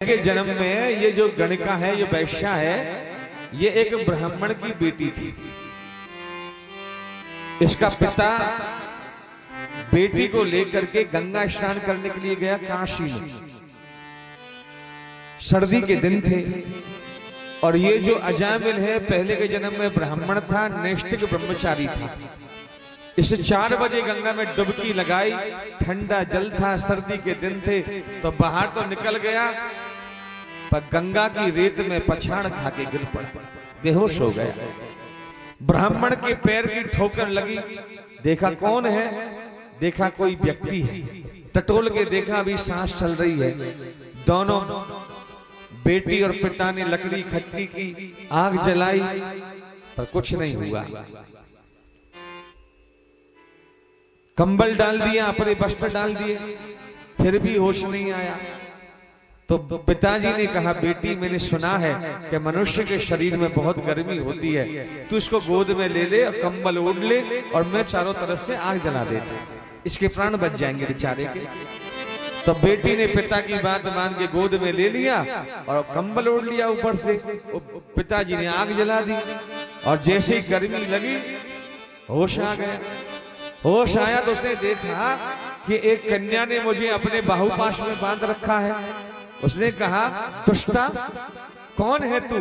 के जन्म में ये जो गणिका है, ये वैश्या है, ये एक ब्राह्मण की बेटी थी। इसका पिता बेटी को लेकर के गंगा स्नान करने के लिए गया काशी में। सर्दी के दिन थे और ये जो अजामिल है पहले के जन्म में ब्राह्मण था, नैष्ठिक ब्रह्मचारी था। इसे 4 बजे गंगा में डुबकी लगाई, ठंडा जल था, सर्दी के दिन थे, तो बाहर तो निकल गया पर गंगा की रेत में पछाड़ खा के गिर पड़ा, बेहोश हो गया। ब्राह्मण के पैर की ठोकर लगी, देखा कौन है, देखा कोई व्यक्ति है। टटोल के देखा अभी सांस चल रही है। दोनों बेटी और पिता ने लकड़ी इकट्ठी की, आग जलाई पर कुछ नहीं हुआ। कंबल डाल दिया, अपने वस्त्र डाल दिए, फिर भी होश नहीं आया। तो पिताजी ने कहा, बेटी मैंने सुना है कि मनुष्य के शरीर में बहुत गर्मी होती है, तू इसको गोद में ले ले और कंबल ओढ़ ले और मैं चारों तरफ से आग जला देता, इसके प्राण बच जाएंगे बेचारे के। तो बेटी ने पिता की बात मान के गोद में ले लिया और कंबल ओढ़ लिया ऊपर से। पिताजी ने आग जला दी और जैसे ही गर्मी लगी होश आ गया। होश आया तो उसने देखा कि एक कन्या ने मुझे अपने बाहुपाश में बांध रखा है। उसने कहा, दुष्टा कौन है तू?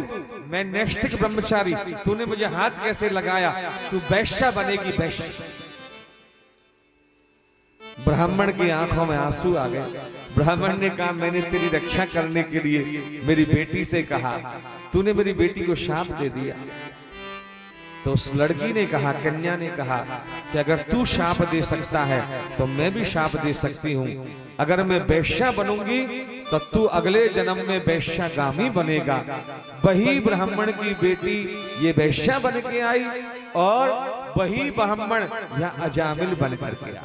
मैं नैष्ठिक ब्रह्मचारी, तूने मुझे हाथ कैसे लगाया? तू वैश्या बनेगी, वैश्या। ब्राह्मण की आंखों में आंसू आ गए। ब्राह्मण ने कहा, मैंने तेरी रक्षा करने के लिए मेरी बेटी से कहा, तूने मेरी बेटी को शाप दे दिया। तो उस लड़की ने कहा, कन्या ने कहा कि अगर तू शाप दे सकता है तो मैं भी शाप दे सकती हूँ। अगर मैं वैश्या बनूंगी तो तू अगले जन्म में वैश्यागामी बनेगा। वही ब्राह्मण की बेटी ये वैश्या बन के आई और वही ब्राह्मण या अजामिल बन करके आया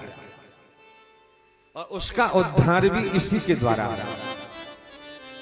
और उसका उद्धार भी इसी के द्वारा।